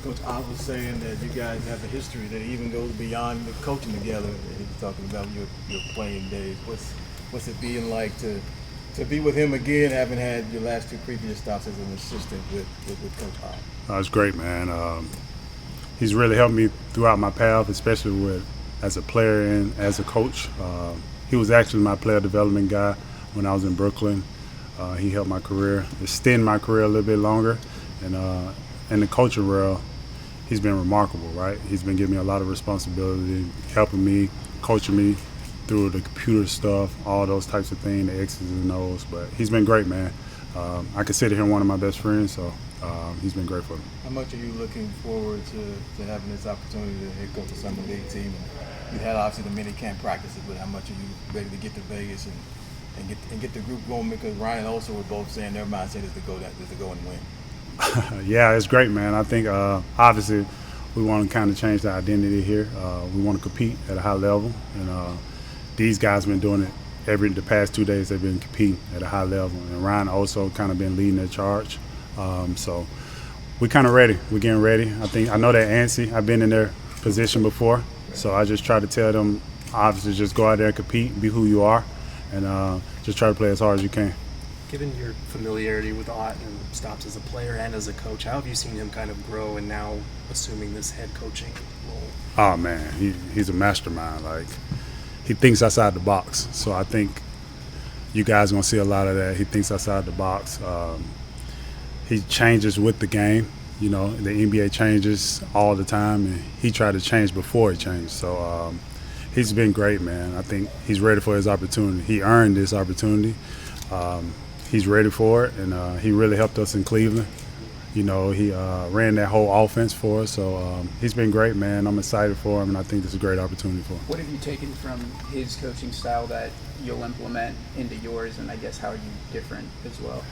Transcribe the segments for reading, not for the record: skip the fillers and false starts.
Coach Ott was saying that you guys have a history that even goes beyond the coaching together. And he was talking about your playing days. What's it being like to be with him again, having had your last two previous stops as an assistant with Coach Ott? It's great, man. He's really helped me throughout my path, especially as a player and as a coach. He was actually my player development guy when I was in Brooklyn. He helped my career, extend my career a little bit longer. And in the coaching role, he's been remarkable, right? He's been giving me a lot of responsibility, helping me, coaching me through the computer stuff, all those types of things, the X's and O's. But he's been great, man. I consider him one of my best friends, so he's been great for me. How much are you looking forward to having this opportunity to head coach a summer league team? You had obviously the mini camp practices, but how much are you ready to get to Vegas and get the group going? Because Ryan and Osa were both saying their mindset is to go and win. Yeah, it's great, man. I think obviously we want to kind of change the identity here. We want to compete at a high level, and these guys have been doing it the past 2 days. They've been competing at a high level, and Ryan also kind of been leading that charge. So we're kind of ready. We're getting ready. I know they're antsy. I've been in their position before, so I just try to tell them, obviously, just go out there and compete, be who you are, and just try to play as hard as you can. Given your familiarity with Ott and stops as a player and as a coach, how have you seen him kind of grow and now assuming this head coaching role? Oh, man, he's a mastermind. Like, he thinks outside the box. So I think you guys are going to see a lot of that. He thinks outside the box. He changes with the game. You know, the NBA changes all the time, and he tried to change before it changed. So he's been great, man. I think he's ready for his opportunity. He earned this opportunity. He's ready for it, and he really helped us in Cleveland. You know, he ran that whole offense for us, so he's been great, man. I'm excited for him, and I think this is a great opportunity for him. What have you taken from his coaching style that you'll implement into yours, and I guess how are you different as well?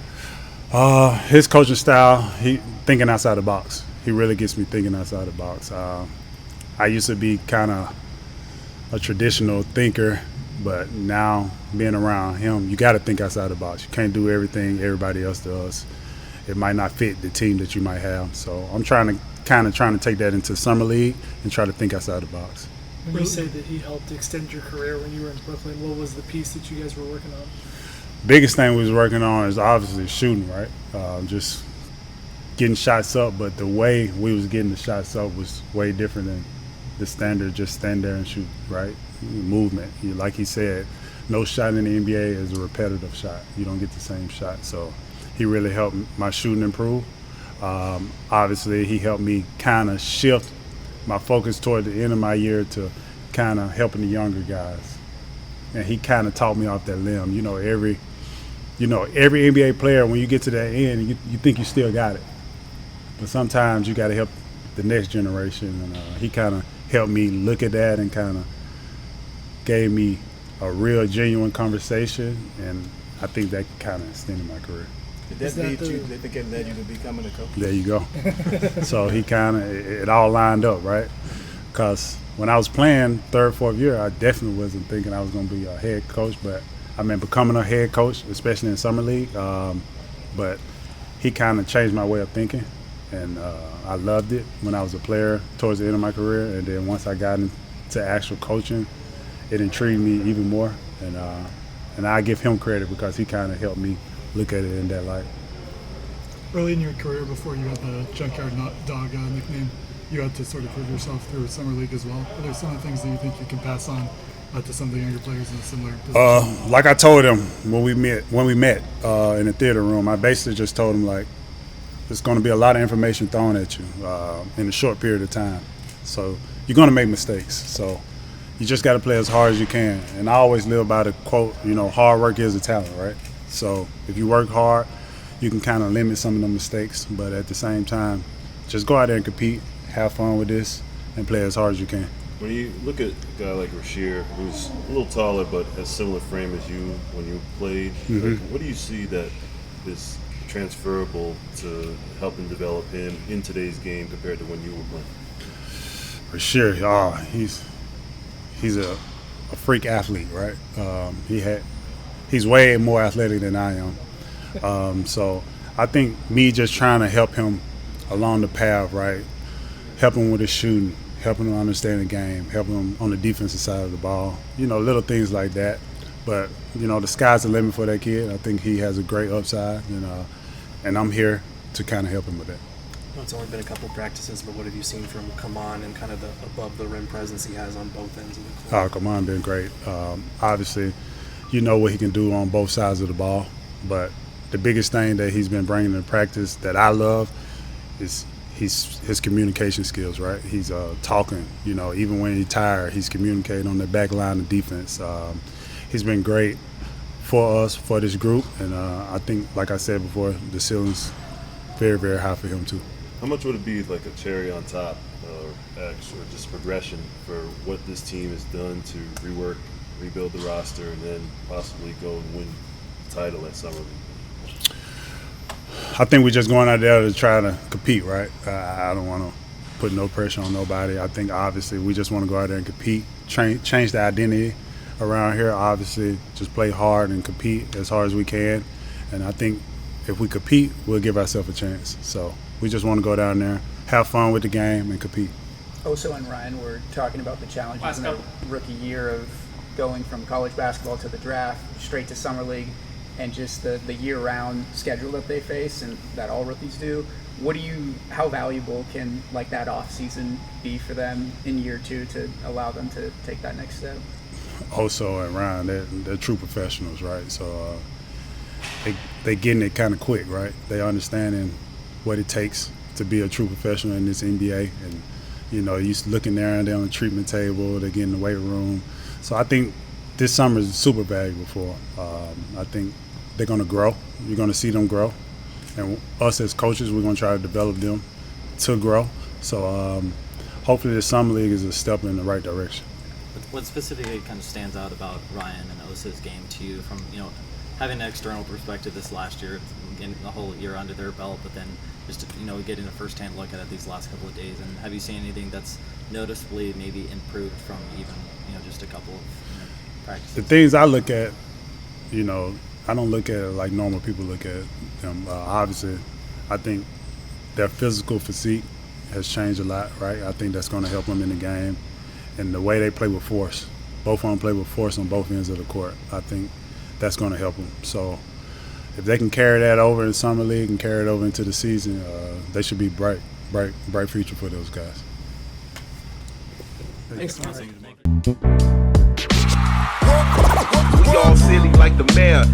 His coaching style, he thinking outside the box. He really gets me thinking outside the box. I used to be kind of a traditional thinker, but now being around him, you got to think outside the box. You can't do everything everybody else does. It might not fit the team that you might have. So I'm trying to take that into summer league and try to think outside the box. When you say that he helped extend your career when you were in Brooklyn, what was the piece that you guys were working on? Biggest thing we was working on is obviously shooting, right? Just getting shots up, but the way we was getting the shots up was way different than the standard, just stand there and shoot, right? Movement. Like he said, no shot in the NBA is a repetitive shot. You don't get the same shot. So he really helped my shooting improve. Obviously, he helped me kind of shift my focus toward the end of my year to kind of helping the younger guys. And he kind of taught me off that limb. Every NBA player, when you get to that end, you think you still got it. But sometimes you got to help the next generation. And he kind of helped me look at that and kind of gave me a real, genuine conversation. And I think that kind of extended my career. Did that lead you? Did it led you to becoming a coach? There you go. So he kind of, it all lined up, right? Because when I was playing third, fourth year, I definitely wasn't thinking I was going to be a head coach. But I mean, becoming a head coach, especially in summer league. But he kind of changed my way of thinking, and I loved it when I was a player towards the end of my career. And then once I got into actual coaching, it intrigued me even more. And I give him credit because he kind of helped me look at it in that light. Early in your career, before you had the Junkyard Dog nickname, you had to sort of prove yourself through summer league as well. Are there some of the things that you think you can pass on to some of the younger players in a similar position? Like I told him when we met in the theater room, I basically just told him, like, there's going to be a lot of information thrown at you in a short period of time. So you're going to make mistakes. So you just got to play as hard as you can. And I always live by the quote, hard work is a talent, right? So if you work hard, you can kind of limit some of the mistakes. But at the same time, just go out there and compete, have fun with this, and play as hard as you can. When you look at a guy like Rasheer, who's a little taller but has similar frame as you when you played, what do you see that is transferable to helping develop him in today's game compared to when you were playing? Rasheer, he's a freak athlete, right? He's way more athletic than I am. So I think me just trying to help him along the path, right? help him with his shooting, helping him understand the game, helping him on the defensive side of the ball. Little things like that. But, the sky's the limit for that kid. I think he has a great upside, and I'm here to kind of help him with that. It's only been a couple of practices, but what have you seen from Khaman and kind of the above-the-rim presence he has on both ends of the court? Khaman been great. Obviously, what he can do on both sides of the ball. But the biggest thing that he's been bringing to practice that I love is his communication skills, right? He's talking, even when he's tired, he's communicating on the back line of defense. He's been great for us, for this group, and I think, like I said before, the ceiling's very, very high for him too. How much would it be like a cherry on top, or just progression for what this team has done to rebuild the roster, and then possibly go and win the title at Summer League? I think we're just going out there to try to compete, right? I don't want to put no pressure on nobody. I think obviously we just want to go out there and compete, change the identity around here. Obviously, just play hard and compete as hard as we can. And I think if we compete, we'll give ourselves a chance. So we just want to go down there, have fun with the game, and compete. Oso and Ryan were talking about the challenges in their rookie year of going from college basketball to the draft, straight to Summer League, and just the year-round schedule that they face and that all rookies do. How valuable can that off season be for them in year two to allow them to take that next step? Oso and Ryan, they're true professionals, right? So they getting it kind of quick, right? They understanding what it takes to be a true professional in this NBA, and you looking there and they're on the treatment table, they get in the weight room. So I think this summer is super valuable for them. I think they're going to grow. You're going to see them grow, and us as coaches, we're going to try to develop them to grow. So hopefully this summer league is a step in the right direction. What specifically kind of stands out about Ryan and Osa's game to you from having an external perspective this last year, getting the whole year under their belt, but then just getting a first-hand look at it these last couple of days? And have you seen anything that's noticeably maybe improved from even just a couple of practices? The things I look at, I don't look at it like normal people look at them. Obviously, I think their physical physique has changed a lot, right? I think that's going to help them in the game, and the way they play with force. Both of them play with force on both ends of the court. I think that's going to help them. So if they can carry that over in Summer League and carry it over into the season, they should be bright future for those guys. Thanks, Tom. We all silly like the mayor.